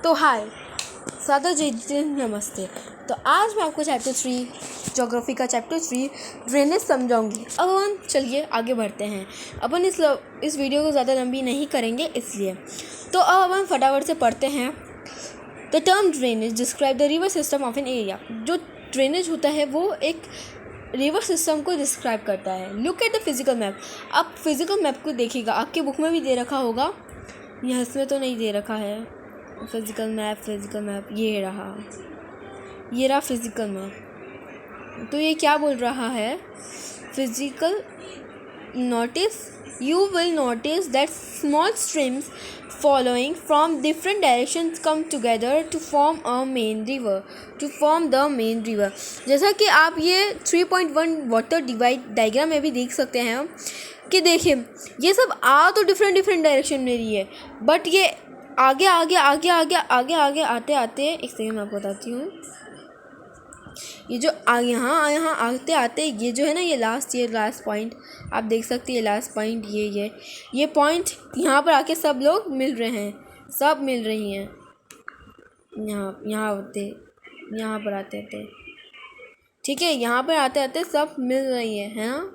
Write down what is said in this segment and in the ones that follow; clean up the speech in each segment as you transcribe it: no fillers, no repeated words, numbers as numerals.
तो हाय सादा जी, नमस्ते। तो आज मैं आपको चैप्टर 3 ज्योग्राफी का चैप्टर 3 ड्रेनेज समझाऊंगी। अब अपन चलिए आगे बढ़ते हैं। अपन इस वीडियो को ज़्यादा लंबी नहीं करेंगे इसलिए। तो अब अपन फटाफट से पढ़ते हैं। The term drainage describe the river system of an area. जो ड्रेनेज होता है वो एक रिवर सिस्टम को डिस्क्राइब करता है। Look at the physical map. आप फिजिकल मैप को देखिएगा, आपके बुक में भी दे रखा होगा, यहाँ इसमें तो नहीं दे रखा है। फिजिकल मैप ये रहा फिजिकल मैप। तो ये क्या बोल रहा है? Physical notice, you will notice that small streams following from different directions come together to form the main river. जैसा कि आप ये 3.1 वाटर डिवाइड डायग्राम में भी देख सकते हैं कि देखिए ये सब आ तो डिफरेंट डायरेक्शन में रही है, बट ये आगे आते आते एक सेकंड मैं आपको बताती हूँ। ये जो यहाँ आते ये जो है ना, ये लास्ट पॉइंट आप देख सकते हैं। लास्ट पॉइंट ये पॉइंट यहाँ पर आके सब लोग मिल रही हैं। यहाँ पर आते ठीक है, यहाँ पर आते सब मिल रही है ना।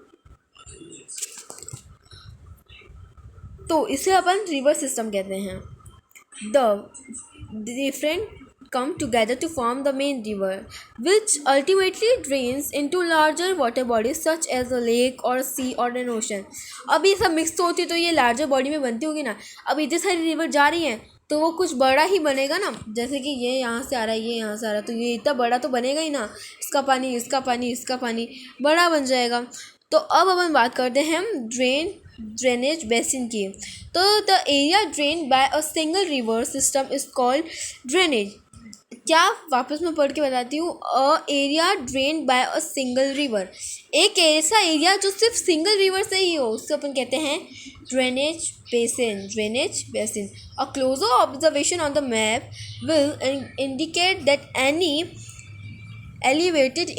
तो इसे अपन रिवर सिस्टम कहते हैं। The different come together to form the main river, which ultimately drains into larger water bodies such as a lake or a sea or an ocean. अब ये सब मिक्स होती तो ये लार्जर बॉडी में बनती होगी ना। अब इतनी सारी रिवर जा रही हैं तो वो कुछ बड़ा ही बनेगा ना। जैसे कि ये यहाँ से आ रहा है, ये यहाँ से आ रहा है, तो ये इतना बड़ा तो बनेगा ही ना। इसका पानी बड़ा बन जाएगा। तो अब अपन बात करते हैं ड्रेनेज बेसिन की। तो the area drain by a single river system is called drainage. क्या, वापस मैं पढ़ के बताती हूँ। A area drain by a single river, एक ऐसा एरिया जो सिर्फ सिंगल रिवर से ही हो, उसको अपन कहते हैं drainage basin. A closer observation on the map will indicate that any elevated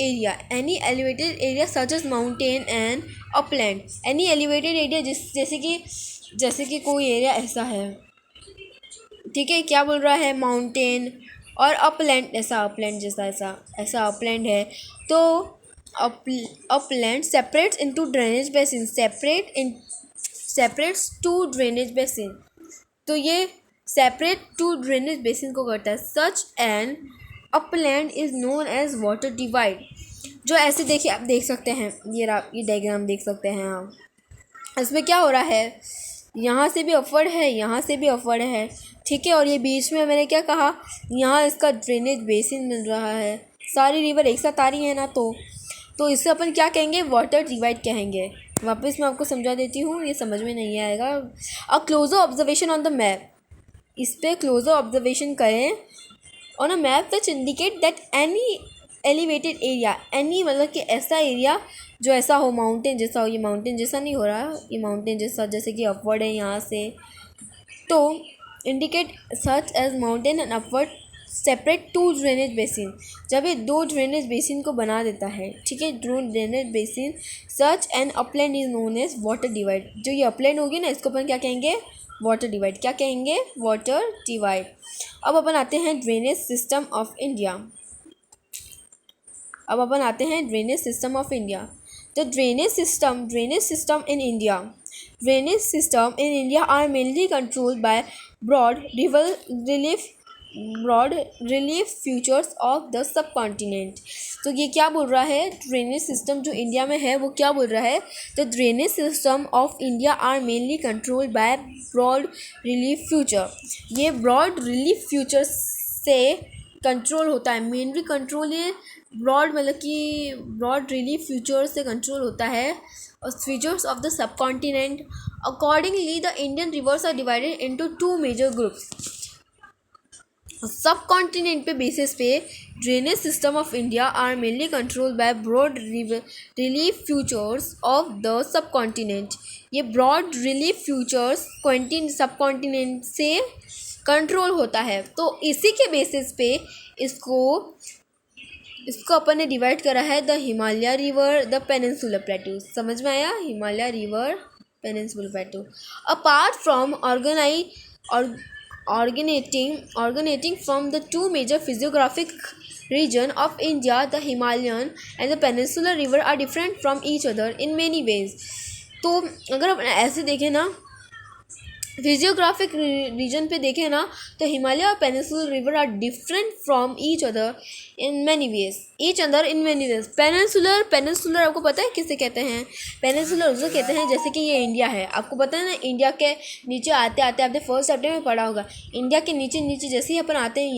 area such as mountain and upland. any elevated area जैसे कि कोई एरिया ऐसा है, ठीक है, क्या बोल रहा है, माउंटेन और अपलैंड, ऐसा अपलैंड है। तो upland separates into drainage basin, separates to drainage basin. तो ये सेपरेट टू ड्रेनेज बेसिन को करता है। Such an upland is known as water divide. जो ऐसे देखिए, आप देख सकते हैं, ये डायग्राम देख सकते हैं आप। इसमें क्या हो रहा है, यहाँ से भी अपवर्ड है, ठीक है, और ये बीच में मैंने क्या कहा, यहाँ इसका ड्रेनेज बेसिन मिल रहा है। सारी रिवर एक साथ आ रही है ना, तो इससे अपन क्या कहेंगे, वाटर डिवाइड कहेंगे। वापस मैं आपको समझा देती हूँ, ये समझ में नहीं आएगा। A closer observation on the map, इस पर क्लोजर ऑब्जर्वेशन करें on a map which indicate that any elevated area, any मतलब कि ऐसा एरिया जो ऐसा हो, माउंटेन जैसा हो। ये माउंटेन जैसा नहीं हो रहा, ये माउंटेन जैसा, जैसे कि अपवर्ड है यहाँ से, तो indicate such as mountain and upward separate to drainage basin. जब ये दो ड्रेनेज बेसिन को बना देता है, ठीक है, drainage basin such and upland is known as water divide. जो ये अपलैंड होगी ना, इसको अपन क्या कहेंगे, वाटर डिवाइड। क्या कहेंगे, वाटर डिवाइड। अब अपन आते हैं drainage system of India. The drainage system in India are mainly controlled by broad relief features of the subcontinent. तो ये क्या बोल रहा है, ड्रेनेज सिस्टम जो इंडिया में है वो क्या बोल रहा है, the drainage system of India are mainly controlled by broad relief future. ये ब्रॉड रिलीफ फ्यूचर से कंट्रोल होता है। मेनली कंट्रोल ये ब्रॉड मतलब कि ब्रॉड रिलीफ फ्यूचर से कंट्रोल होता है, और features of the subcontinent. Accordingly the Indian rivers are divided into two major groups. Subcontinent पे बेसिस पे drainage system of India are mainly controlled by broad relief features of the सब continent. ये broad relief futures सब continent से control होता है। तो इसी के बेसिस पे इसको अपन ने डिवाइड करा है, the Himalaya river, the peninsular प्लेटू। समझ में आया, Himalaya river, peninsular प्लेटू। Apart from originating from the two major physiographic region of India, the Himalayan and the Peninsular River are different from each other in many ways. तो अगर अपन ऐसे देखें ना, physiographic reason पे देखें ना, तो हिमालय और peninsular river are different from each other in many ways. Peninsular आपको पता है किसे कहते हैं? पेनिनसुलर उसे कहते हैं जैसे कि ये इंडिया है, आपको पता है ना, इंडिया के नीचे आते आते आपने फर्स्ट चैप्टर में पढ़ा होगा, इंडिया के नीचे जैसे ही अपन आते हैं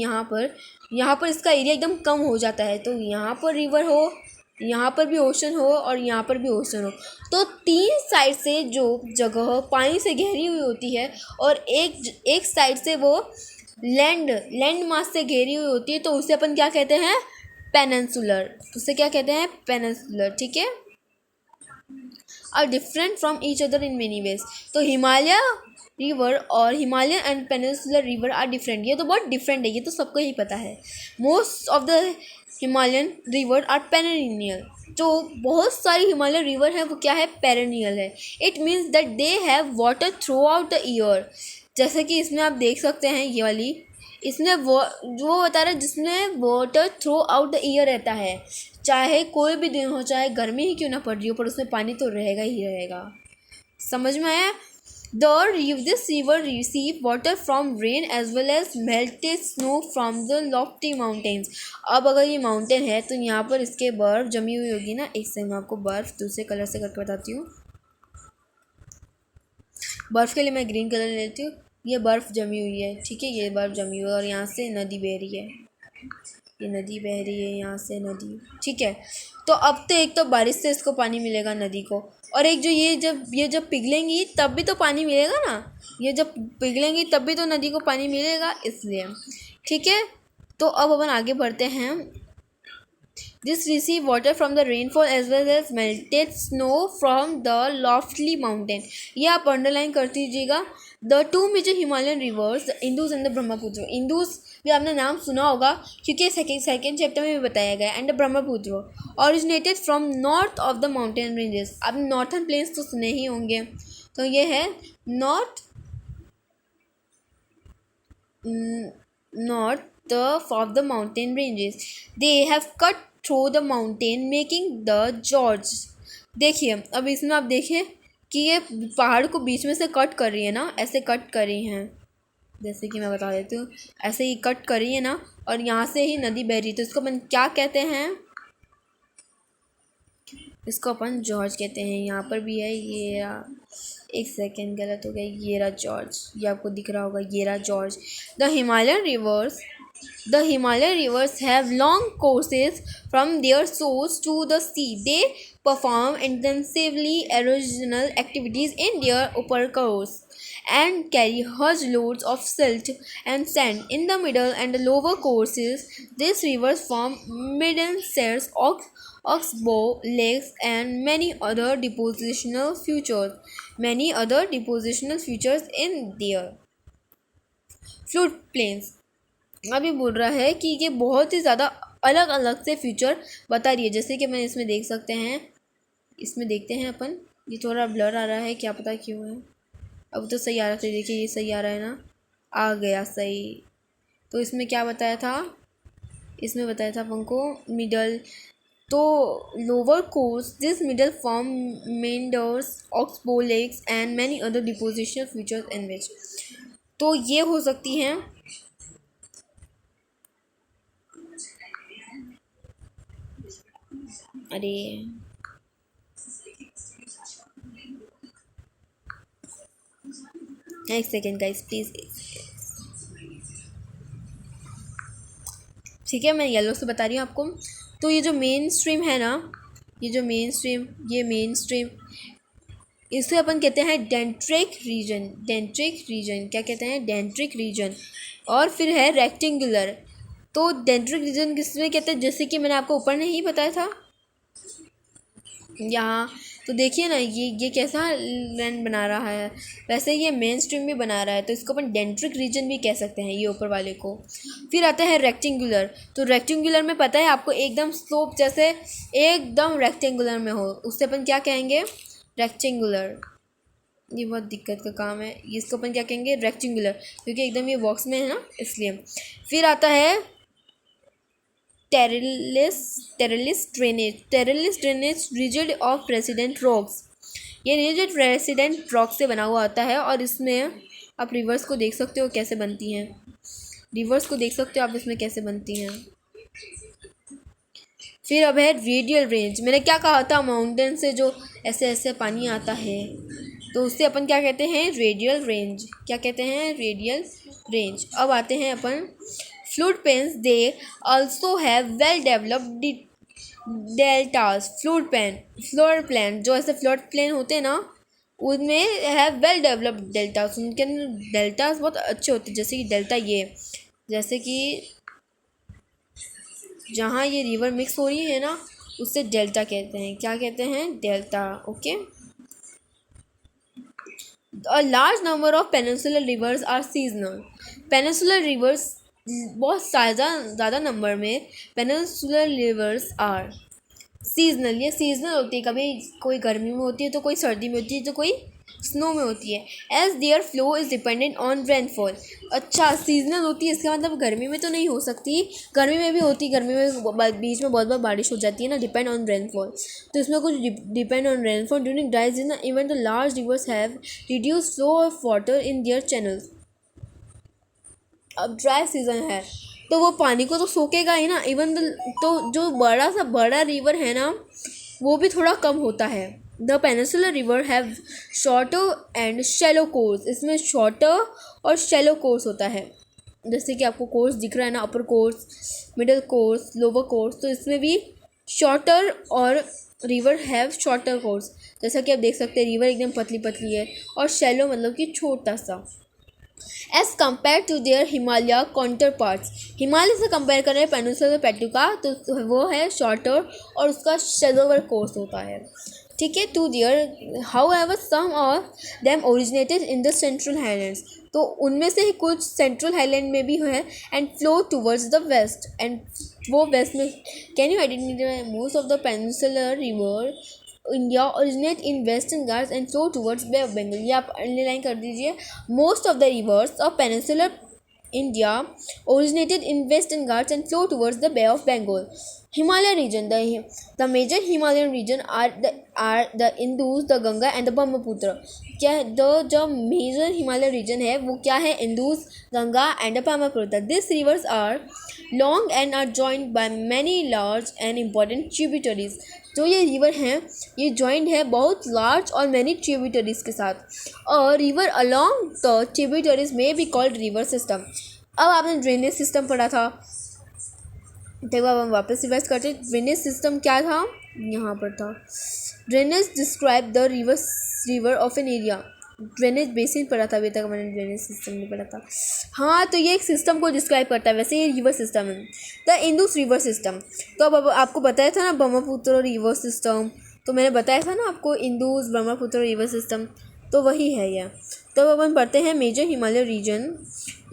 यहाँ पर इसका एरिया एकदम कम हो जाता है। तो यहाँ पर रिवर हो, यहाँ पर भी ओशन हो और यहाँ पर भी ओशन हो, तो तीन साइड से जो जगह पानी से घेरी हुई होती है और एक साइड से वो लैंड मास से घेरी हुई होती है, तो उसे अपन क्या कहते हैं? पेनिनसुलर। उसे क्या कहते हैं? पेनिनसुलर। ठीक है, are different from each other in many ways. तो हिमालय रिवर और Himalayan and peninsular river are different, ये तो बहुत डिफरेंट है, ये तो सबको ही पता है। Most of the Himalayan river are perennial, जो बहुत सारी हिमालयन रिवर है वो क्या है? पेरेनियल है। It means that they have water through out the year. जैसे कि इसमें आप देख सकते हैं ये वाली, इसमें वो जो बता रहा है जिसमें water through out the year रहता है, चाहे कोई भी दिन हो, चाहे गर्मी ही क्यों ना पड़ रही हो, पर उसमें पानी तो रहेगा ही रहेगा। समझ में आया? This river receive water from rain as well as melted snow from the lofty mountains. अब अगर ये माउंटेन है तो यहाँ पर इसके बर्फ़ जमी हुई होगी ना। एक से मैं आपको बर्फ़ दूसरे कलर से करके बताती हूँ। बर्फ़ के लिए मैं ग्रीन कलर लेती हूँ। ये बर्फ़ जमी हुई है, ठीक है, ये बर्फ़ जमी हुई है और यहाँ से नदी बह रही है, ये नदी बह रही है यहाँ से नदी, ठीक है। तो अब तो एक तो बारिश से इसको पानी मिलेगा नदी को, और एक जो ये जब पिघलेंगी तब भी तो पानी मिलेगा ना, ये जब पिघलेंगी तब भी तो नदी को पानी मिलेगा, इसलिए। ठीक है, तो अब अपन आगे बढ़ते हैं। This receive water from the rainfall as well as melted snow from the lofty mountain. ये आप अंडरलाइन कर दीजिएगा। The two major Himalayan rivers, the Indus and the Brahmaputra. Indus भी आपने नाम सुना होगा क्योंकि सेकेंड चैप्टर में भी बताया गया। And Brahmaputra originated from north of the mountain ranges. आप नॉर्थन प्लेन्स तो सुने ही होंगे, तो ये है north of the mountain ranges. They have cut through the mountain making the gorge. देखिए अब इसमें आप देखिए कि ये पहाड़ को बीच में से कट कर रही है ना, ऐसे कट कर रही हैं, जैसे कि मैं बता देती हूँ, ऐसे ही कट कर रही है ना, और यहाँ से ही नदी बह रही है, तो इसको अपन क्या कहते हैं? इसको अपन जॉर्ज कहते हैं। यहाँ पर भी है ये, एक सेकेंड गलत हो गया, ये रहा जॉर्ज, ये आपको दिख रहा होगा, ये रहा George. The Himalayan rivers have long courses from their source to the sea. They perform intensively erosional activities in their upper course and carry huge loads of silt and sand. In the middle and the lower courses, these rivers form midden sets, oxbow lakes, and many other depositional features in their flood plains. अभी बोल रहा है कि ये बहुत ही ज़्यादा अलग अलग से फीचर बता रही है, जैसे कि मैंने इसमें देख सकते हैं, इसमें देखते हैं अपन। ये थोड़ा ब्लर आ रहा है, क्या पता क्यों है। अब तो सही आ रहा था, देखिए ये सही आ रहा है ना, आ गया सही। तो इसमें क्या बताया था? इसमें बताया था अपन को मिडल, तो lower course this middle form meanders, oxbow lakes and many other depositional features in which. तो ये हो सकती हैं अरे एक सेकेंड गाइस प्लीज़। ठीक है, मैं येलो से बता रही हूँ आपको। तो ये जो मेन स्ट्रीम है ना, ये मेन स्ट्रीम इसे अपन कहते हैं डेंट्रिक रीजन। क्या कहते हैं? डेंट्रिक रीजन। और फिर है रेक्टेंगुलर। तो डेंट्रिक रीजन किसमें कहते हैं? जैसे कि मैंने आपको ऊपर नहीं बताया था, यहाँ तो देखिए ना, ये कैसा लैंड बना रहा है, वैसे ये मेन स्ट्रीम भी बना रहा है, तो इसको अपन डेंट्रिक रीजन भी कह सकते हैं, ये ऊपर वाले को। फिर आता है रेक्टेंगुलर। तो रेक्टेंगुलर में पता है आपको, एकदम स्लोप जैसे एकदम रेक्टेंगुलर में हो, उससे अपन क्या कहेंगे? रेक्टेंगुलर। ये बहुत दिक्कत का काम है। ये इसको अपन क्या कहेंगे, रेक्टेंगुलर, क्योंकि एकदम ये बॉक्स में है ना, इसलिए। फिर आता है टेरेलिस ड्रेनेज रिजिड ऑफ रेसिडेंट रॉक्स। ये रिजिड रेसिडेंट रॉक से बना हुआ आता है, और इसमें आप रिवर्स को देख सकते हो कैसे बनती हैं। रिवर्स को देख सकते हो आप इसमें कैसे बनती हैं। फिर अब है रेडियल रेंज। मैंने क्या कहा था, माउंटेन से जो ऐसे ऐसे पानी आता है, तो उससे अपन क्या कहते हैं, रेडियल रेंज। क्या कहते हैं, रेडियल रेंज। अब आते हैं अपन flood plains. They also have well developed deltas. Flood plain जो ऐसे फ्लोर प्लेन होते हैं ना, उनमें हैव वेल डेवलप्ड डेल्टास। उनके अंदर डेल्टास बहुत अच्छे होते हैं, जैसे कि डेल्टा ये, जैसे कि जहाँ ये रिवर मिक्स हो रही है ना, उससे डेल्टा कहते हैं। क्या कहते हैं, delta. Okay. A large number of peninsular rivers are seasonal. Peninsular rivers बहुत ज़्यादा नंबर में peninsular rivers are सीजनल। ये सीजनल होती है, कभी कोई गर्मी में होती है तो कोई सर्दी में होती है तो कोई स्नो में होती है। As their flow is dependent on rainfall. अच्छा, सीजनल होती है, इसका मतलब गर्मी में तो नहीं हो सकती, गर्मी में भी होती, गर्मी में बीच में बहुत बारिश हो जाती है ना, डिपेंड ऑन रेनफॉल। तो इसमें कुछ depend on rainfall. During dry season even the large reverse have reduce flow of water in their channels. अब ड्राई सीजन है तो वो पानी को तो सोखेगा ही ना, इवन तो जो बड़ा रिवर है ना, वो भी थोड़ा कम होता है। The peninsular river have shorter and shallow course. इसमें शॉर्टर और शैलो कोर्स होता है। जैसे कि आपको कोर्स दिख रहा है ना, upper course, middle course, lower course, तो इसमें भी शॉर्टर और रिवर हैव शॉर्टर कोर्स। जैसा कि आप देख सकते हैं, रिवर एकदम पतली पतली है, और शैलो मतलब कि छोटा सा, as compare to their Himalaya counterparts. हिमालय से कंपेयर करें पेनिनसुला प्लेटू का, तो वो है शॉर्टर और उसका शैलोवर कोर्स होता है। ठीक है, to their however some of them originated in the central highlands. तो उनमें से ही कुछ सेंट्रल हाईलैंड में भी है, and flow towards the west, and वो वेस्ट में। Can you identify most of the peninsular river India originate in western Ghats and flow towards bay of Bengal. ये आप अंडरलाइन कर दीजिए। Most of the rivers of peninsular India originated in western Ghats and flow towards the Bay of Bengal. Himalaya region, the major Himalayan region are the Indus, the Ganga and the Brahmaputra. क्या जो major Himalaya reason है वो क्या है, Indus, Ganga and Brahmaputra. This rivers are long and are joined by many large and important tributaries. जो ये river हैं ये जॉइंड है बहुत लार्ज और मैनी ट्रिब्यूटरीज के साथ, और रिवर अलॉन्ग द ट्रिब्यूटरीज में बी कॉल्ड रिवर सिस्टम। अब आपने ड्रेनेज सिस्टम पढ़ा था, देखो अब हम वापस रिवाइज करते हैं। ड्रेनेज सिस्टम क्या था, यहाँ पर था, drainage describe the river of an area. Drainage basin पढ़ा था, अभी तक मैंने ड्रेनेज सिस्टम नहीं पढ़ा था। हाँ, तो ये एक सिस्टम को डिस्क्राइब करता है, वैसे ये रिवर सिस्टम है, द इंदुस रिवर सिस्टम। तो अब आपको बताया था ना ब्रह्मपुत्र रिवर सिस्टम, तो मैंने बताया था ना आपको इंदुस ब्रह्मपुत्र रिवर सिस्टम, तो वही है यह। तो अब अपन पढ़ते हैं major Himalaya region.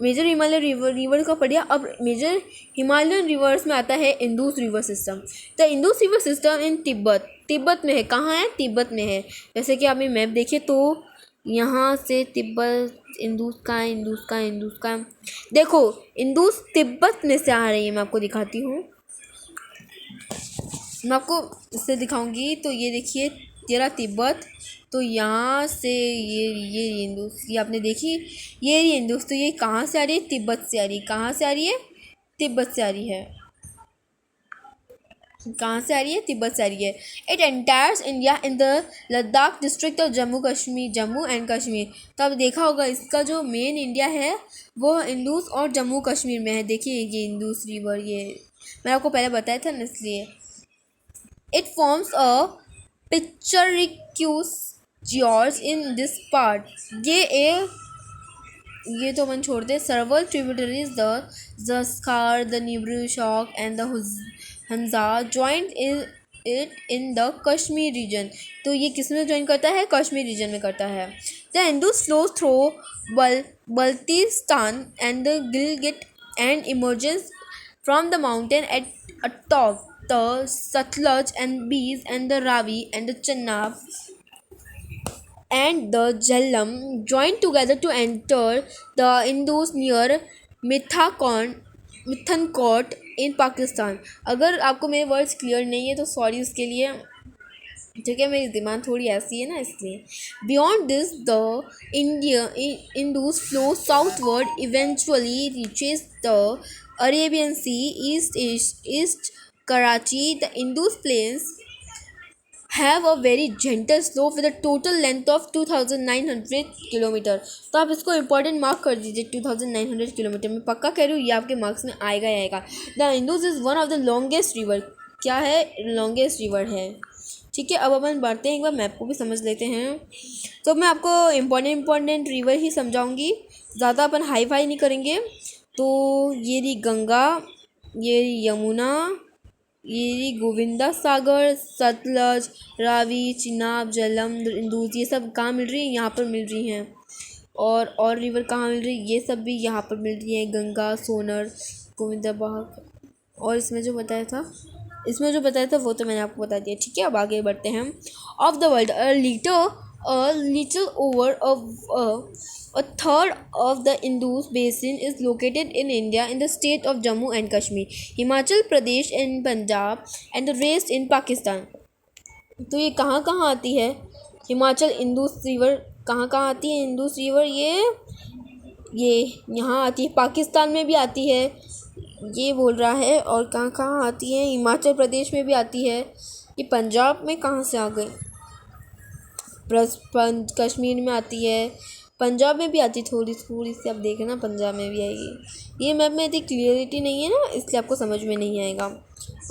Major Himalaya river का पढ़िया। अब मेजर हिमालयन रिवर्स में आता है Indus river system. The Indus river system in Tibet में है। कहाँ है, तिब्बत में है। जैसे कि आप ये मैप देखिए तो यहाँ से तिब्बत, इंदुस का देखो, इंदुस तिब्बत में से आ रही है। मैं आपको दिखाती हूँ, मैं आपको इससे दिखाऊंगी। तो ये देखिए, तेरा तिब्बत, तो यहाँ से ये इंदुस, ये आपने देखी, ये इंदुस, तो ये कहाँ से आ रही है, तिब्बत से आ रही है। कहाँ से आ रही है, तिब्बत से आ रही है। कहाँ से आ रही है, तिब्बत से आ रही है। It enters India in the Ladakh district of Jammu and Kashmir. तो अब देखा होगा इसका जो मेन इंडिया है वो इंदुस और जम्मू कश्मीर में है। देखिए ये इंदुस रिवर, ये मैंने आपको पहले बताया था ना, इसलिए। It forms a picturesque gorge in this part. ये तो अपन छोड़ दे। Several tributaries the Zaskar, the Nubra Shyok and the Hunza join it in the Kashmir region. तो ये किस में ज्वाइन करता है, कश्मीर रीजन में करता है। The Indus flows through Baltistan and the Gilgit and emergence from the mountain at atop the Satluj and Bees and the Ravi and the Chenab and the Jhelum join together to enter the Indus near Mithakon मिथनकोट इन पाकिस्तान। अगर आपको मेरे words clear नहीं है तो sorry उसके लिए, ठीक है, मेरी दिमाग थोड़ी ऐसी है ना इसलिए। Beyond this the India Indus flow southward eventually reaches the Arabian Sea east Karachi. The Indus plains have a very gentle slope with a total length of 2900 kilometre. तो आप इसको इंपॉर्टेंट मार्क कर दीजिए, 2900 किलोमीटर। मैं पक्का कह रही हूँ ये आपके मार्क्स में आएगा ही आएगा। The Indus is one of the longest river, क्या है, लॉन्गेस्ट रिवर है। ठीक है, अब अपन बढ़ते हैं, एक बार मैप को भी समझ लेते हैं। तो मैं आपको इम्पॉर्टेंट रिवर ही समझाऊंगी, ज़्यादा अपन हाई फाई नहीं करेंगे। तो ये रही गंगा, ये रही यमुना, ये रही गोविंदा सागर, सतलज, रावी, चिनाब, झेलम, इंदूज, ये सब कहाँ मिल रही है, यहाँ पर मिल रही हैं। और रिवर कहाँ मिल रही है, ये सब भी यहाँ पर मिल रही है, गंगा, सोनर, गोविंदा बाग। और इसमें जो बताया था वो तो मैंने आपको बता दिया। ठीक है, अब आगे बढ़ते हैं। Of the world a little over a third of the Indus basin is located in India in the state of Jammu and Kashmir, Himachal Pradesh and Punjab, and the rest in Pakistan। तो ये कहाँ कहाँ आती है, Himachal Indus river कहाँ कहाँ आती है, इंडस रिवर ये यहाँ आती है, पाकिस्तान में भी आती है, ये बोल रहा है। और कहाँ कहाँ आती है, हिमाचल प्रदेश में भी आती है। ये पंजाब में कहाँ से आ गई, कश्मीर में आती है, पंजाब में भी आती, थोड़ी थोड़ी सी आप देखना पंजाब में भी आएगी। ये मैप में इतनी क्लियरिटी नहीं है ना, इसलिए आपको समझ में नहीं आएगा।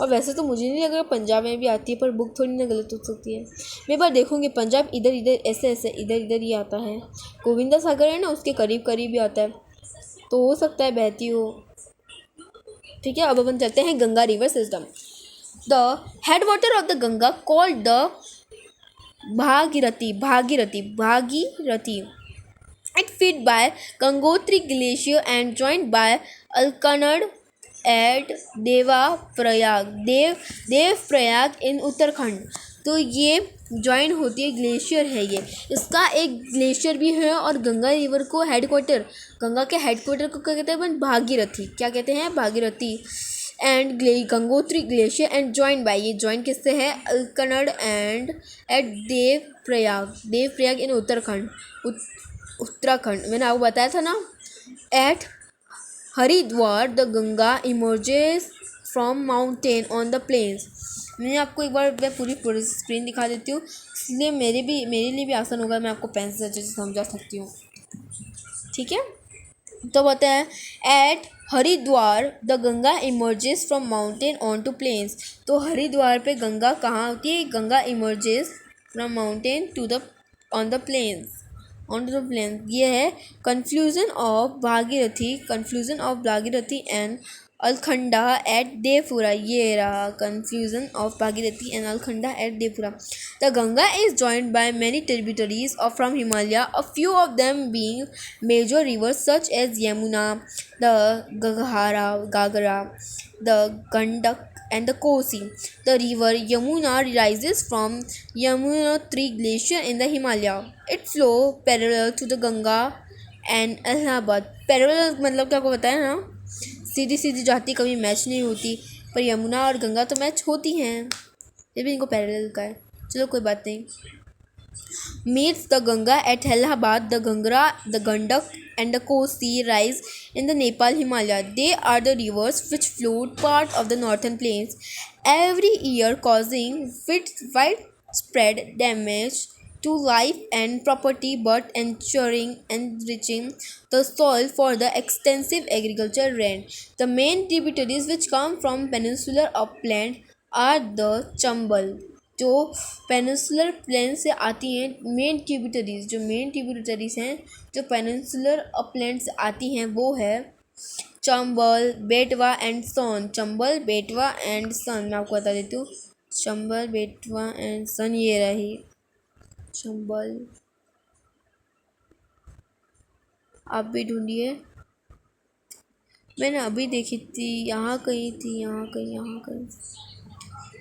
और वैसे तो मुझे नहीं लग रहा पंजाब में भी आती है, पर बुक थोड़ी ना गलत हो सकती है। मैं बार देखूँगी पंजाब इधर इधर ऐसे इधर इधर ही आता है। गोविंदा सागर है ना, उसके करीब करीब ही आता है, तो हो सकता है बहती हो। ठीक है, अब अपन चलते हैं Ganga river system. The head water of the Ganga called the Bhagirathi it fed by Gangotri Glacier and joined by Alkanad at Devprayag in Uttarakhand. तो ये ज्वाइन होती है, ग्लेशियर है ये, इसका एक ग्लेशियर भी है। और गंगा रिवर को हेडक्वार्टर, गंगा के हेडक्वार्टर को क्या कहते हैं, भागीरथी, क्या कहते हैं, Bhagirathi. And Gangotri glacier and join by, ये ज्वाइन किससे है, Alaknanda and at Devprayag in Uttarakhand. मैंने आपको बताया था ना, at Haridwar the Ganga emerges from mountain on the plains. मैंने आपको एक बार मैं पूरी स्क्रीन दिखा देती हूँ, इसलिए मेरे लिए भी आसान होगा, मैं आपको पेन से अच्छे से समझा सकती हूँ। ठीक है, तो बताया है at Haridwar the Ganga emerges from mountain on to plains. तो हरिद्वार पे गंगा कहाँ होती है, Ganga emerges from mountain to the on the plains, on to the plain. ये है confusion of Bhagirathi and Alaknanda at Devpura. ये रहा confusion of Bhagirathi and Alaknanda at Devpura. The Ganga is joined by many tributaries of from Himalaya, a few of them being major rivers such as Yamuna, the Ghaghara, the Gandak and the Kosi. The river Yamuna rises from Yamunotri Glacier in the Himalaya. It flows parallel to the Ganga and Allahabad. Parallel मतलब क्या आपको बताया ना, सीधी सीधी जाती, कभी match नहीं होती। पर यमुना और गंगा तो मैच होती हैं, ये भी इनको पैरेलल का है। चलो कोई बात नहीं। Meets the Ganga at Allahabad, the Gandak and the Kosi rise in the Nepal Himalaya. They are the rivers which flood part of the northern plains every year, causing widespread damage to life and property, but enriching the soil for the extensive agricultural rain. The main tributaries which come from peninsular upland are the Chambal, जो peninsular plane से आती हैं। Main tributaries हैं जो peninsular upland से आती हैं, वो है चंबल, बेटवा एंड सोन। चंबल, बेटवा एंड सन, मैं आपको बता देती हूँ, चंबल, बेटवा एंड सन, ये रही चंबल। आप भी ढूंढिए, मैंने अभी देखी थी, यहाँ कहीं थी, यहाँ कहीं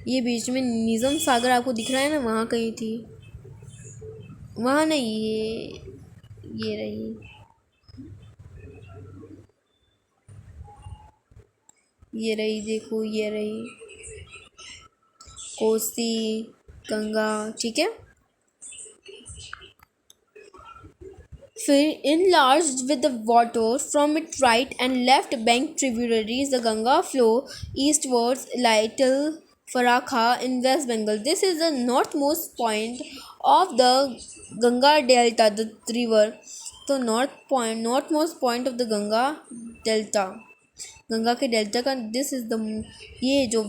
ये बीच में निज़म सागर आपको दिख रहा है ना, वहाँ कहीं थी। वहाँ नहीं, ये रही, ये रही, देखो ये रही कोसी गंगा, ठीक है। फिर enlarged with the water from its right and left bank tributaries, the Ganga flow eastwards till Farakha in West Bengal. This is the northmost point of the Ganga Delta, the river. तो northmost point of the Ganga Delta, Ganga के delta का, this is the, ये जो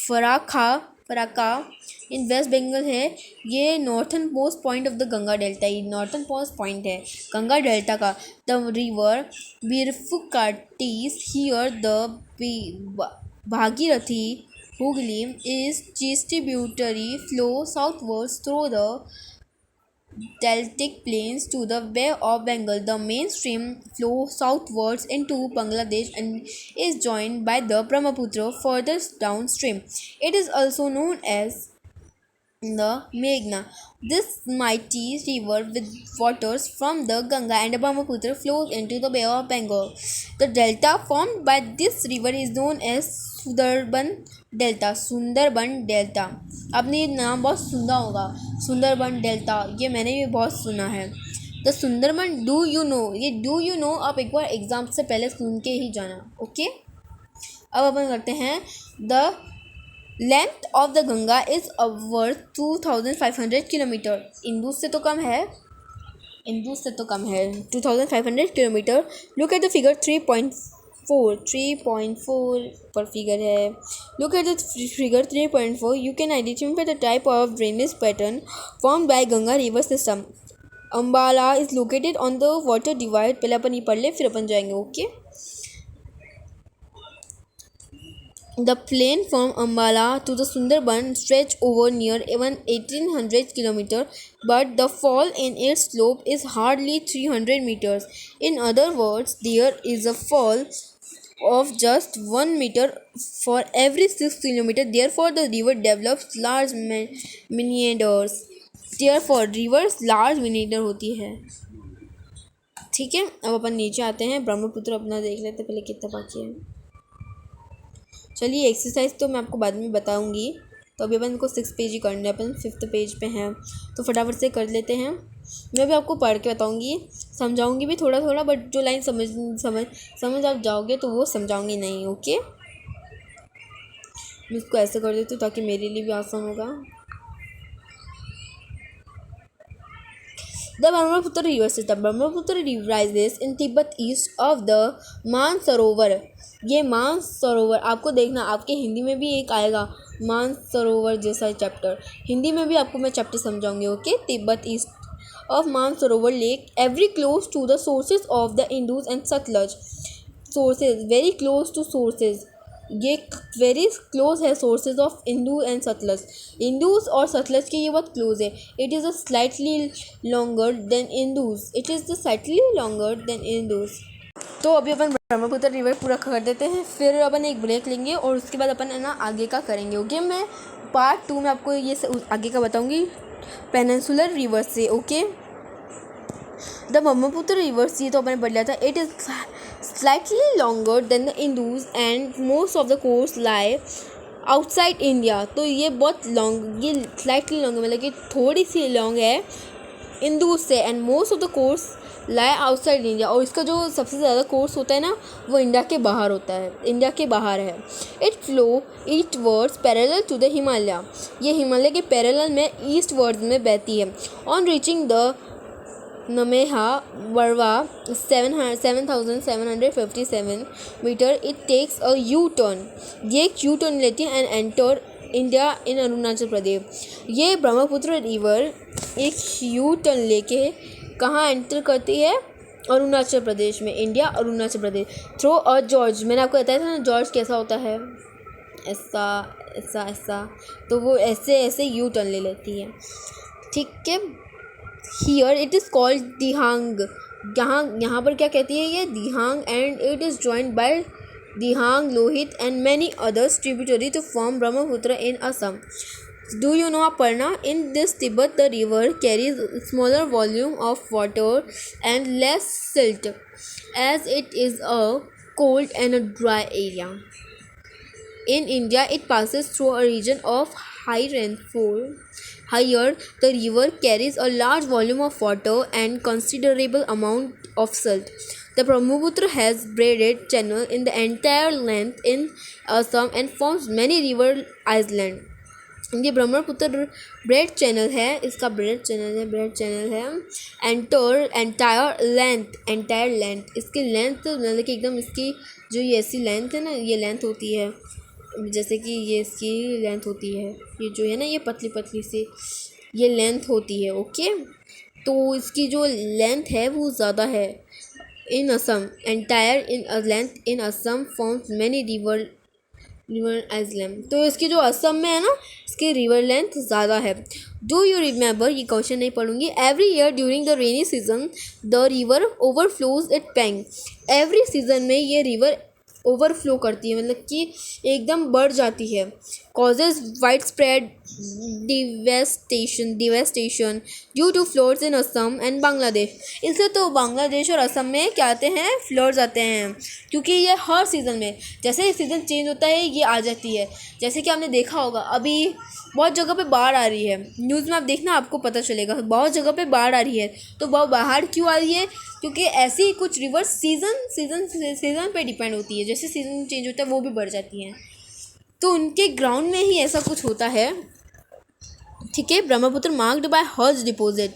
फराखा फराका इन waste Bengal है, ये northern most point of the Ganga delta, ये northern most point है Ganga delta का। The river bifurcates here the Bhagirathi Hooghly is distributary flow southwards through the deltic plains to the Bay of Bengal. The main stream flows southwards into Bangladesh and is joined by the Brahmaputra further downstream. It is also known as the Meghna. This mighty river with waters from the Ganga and Brahmaputra flows into the Bay of Bengal. The delta formed by this river is known as Sundarban delta, Sundarban delta. आपने ये नाम बहुत सुना होगा, Sundarban delta, ये मैंने भी बहुत सुना है। The Sundarban, do you know, ये डू यू नो आप एक बार एग्जाम से पहले सुन के ही जाना, ओके। अब अपन करते हैं, the length of the Ganga is over 2500 kilometre. Indus से तो कम है, इंदूज से तो कम है, 2500 kilometre. Look at the figure 3.4 पर फिगर है। Look at the figure 3.4, you can identify the type of drainage pattern formed by Ganga river system. Ambala is located on the water divide, पहले अपन ये पढ़ ले फिर अपन जाएंगे, okay. The plain from Ambala to the Sundarban stretch over near even 1800 km, but the fall in its slope is hardly 300 meters. In other words, there is a fall of just 1 meter for every 6 km. Therefore, the river develops large meanders. Therefore, rivers large meander होती है, ठीक है। अब अपन नीचे आते हैं, ब्रह्मपुत्र अपना देख लेते पहले कितना बाकी है। चलिए एक्सरसाइज तो मैं आपको बाद में बताऊंगी, तो अभी अपन को 6 पेज ही करना है, अपन 5th पेज पे हैं, तो फटाफट से कर लेते हैं। मैं भी आपको पढ़ के बताऊंगी, समझाऊंगी भी थोड़ा थोड़ा, बट जो लाइन समझ आप जाओगे तो वो समझाऊंगी नहीं, ओके। मैं इसको ऐसे कर देती हूँ ताकि मेरे लिए भी आसान होगा। The Brahmaputra river system. Brahmaputra rises in Tibet east of the Mansarovar. ये मानसरोवर आपको देखना, आपके हिंदी में भी एक आएगा मानसरोवर जैसा चैप्टर, हिंदी में भी आपको मैं चैप्टर समझाऊंगी, okay. Tibet east of Mansarovar lake every close to the sources of the Indus and Sutlej. Sources, very close to sources, ये वेरी क्लोज है sources of Indus and Sutlej. Indus और सतलज के ये बहुत क्लोज है। It is a slightly longer than Indus, it is the slightly longer than Indus. तो अभी अपन Brahmaputra river पूरा कर देते हैं, फिर अपन एक ब्रेक लेंगे और उसके बाद अपन है ना आगे का करेंगे, ओके। मैं पार्ट 2 में आपको ये आगे का बताऊंगी पेनिनसुलर रिवर से, ओके। द ब्रह्मपुत्र रिवर, ये तो अपन पढ़ लिया था। It is slightly longer than the Indus and most of the course lie outside India. तो ये बहुत लॉन्ग, ये स्लाइटली लॉन्ग मतलब कि थोड़ी सी लॉन्ग है इंदूज से, and most of the course lie outside India, और इसका जो सबसे ज़्यादा कोर्स होता है ना वो इंडिया के बाहर होता है, इंडिया के बाहर है। It flow eastwards parallel to the Himalaya, ये हिमालय के पैरेलल में ईस्ट वर्ड्स में बहती है। On reaching the Namcha Barwa 7757 metre, it takes a U turn, ये एक यू टर्न लेती है and enter India in Arunachal Pradesh. ये ब्रह्मपुत्र रिवर एक यू टर्न लेके कहाँ एंटर करती है, अरुणाचल प्रदेश में, India Arunachal Pradesh, through a gorge. मैंने आपको बताया था ना जॉर्ज कैसा होता है, ऐसा ऐसा ऐसा, तो वो ऐसे ऐसे यू टर्न ले लेती है, ठीक है। Here it is called दिहांग, यहाँ पर क्या कहती है ये Dihang, and it is joined by Dihang, Lohit and many others tributary to form Brahmaputra in Assam. Do you know, Aparna? In this Tibet, the river carries smaller volume of water and less silt, as it is a cold and a dry area. In India, it passes through a region of high rainfall. Higher, the river carries a large volume of water and considerable amount of salt. The Brahmaputra has braided channel in the entire length in Assam and forms many river islands. ये Brahmaputra bread channel है, इसका bread channel है entire length इसकी length मतलब कि एकदम इसकी जो ये ऐसी लेंथ है ना, ये लेंथ होती है जैसे कि ये इसकी लेंथ होती है, ये जो है ना ये पतली पतली सी ये लेंथ होती है। ओके, तो इसकी जो लेंथ है वो ज़्यादा है। In Assam entire in length in Assam forms many river island, तो इसकी जो असम में है ना इसकी रिवर लेंथ ज़्यादा है। डू यू रिमेंबर, ये क्वेश्चन नहीं पढ़ूंगी। Every year during the rainy season the river overflows it bank. Every season में ये रिवर ओवरफ्लो करती है, मतलब कि एकदम बढ़ जाती है। Causes widespread devastation due to floods in Assam and Bangladesh. इससे तो बांग्लादेश और असम में क्या आते हैं, फ्लड्स आते हैं, क्योंकि ये हर सीज़न में जैसे ही सीज़न चेंज होता है ये आ जाती है। जैसे कि आपने देखा होगा अभी बहुत जगह पे बाढ़ आ रही है, न्यूज़ में आप देखना आपको पता चलेगा बहुत जगह पे बाढ़ आ रही है। तो बाढ़ क्यों आ रही है, क्योंकि ऐसी कुछ रिवर सीज़न पे डिपेंड होती है, जैसे सीज़न चेंज होता है वो भी बढ़ जाती हैं, तो उनके ग्राउंड में ही ऐसा कुछ होता है। ठीक है, ब्रह्मपुत्र मार्क्ड बाय हर्ज deposit.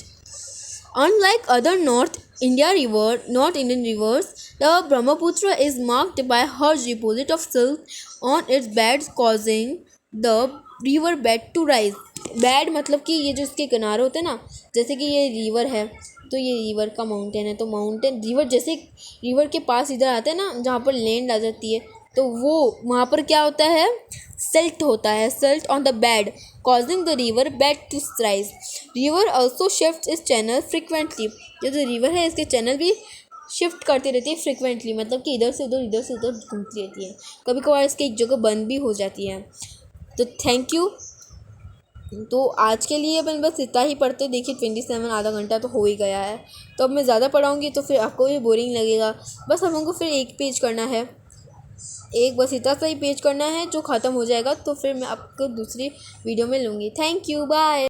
Unlike other North Indian rivers, the Brahmaputra is marked by huge deposit of silt on its beds, causing the river bed to rise. Bed मतलब कि ये जो इसके किनारे होते हैं ना, जैसे कि ये रिवर है तो ये रिवर का माउंटेन है, तो माउंटेन रिवर जैसे रिवर के पास इधर आते हैं ना जहाँ पर लैंड आ जाती है, तो वो वहाँ पर क्या होता है, silt होता है, silt on the bed causing the river bed to rise. River also shifts its channel frequently. ये जो रिवर है इसके चैनल भी शिफ्ट करती रहती है फ्रिक्वेंटली, मतलब कि इधर से उधर घूमती रहती है, कभी कभार इसकी एक जगह बंद भी हो जाती है। तो थैंक यू। तो आज के लिए अपन बस इतना ही पढ़ते। देखिए 27 आधा घंटा तो हो ही गया है, तो अब मैं ज़्यादा पढ़ाऊँगी तो फिर आपको भी बोरिंग लगेगा। बस हम लोग को फिर एक पेज करना है, बस इतना सा ही पेज करना है जो ख़त्म हो जाएगा, तो फिर मैं आपको दूसरी वीडियो में लूँगी। Thank you, bye.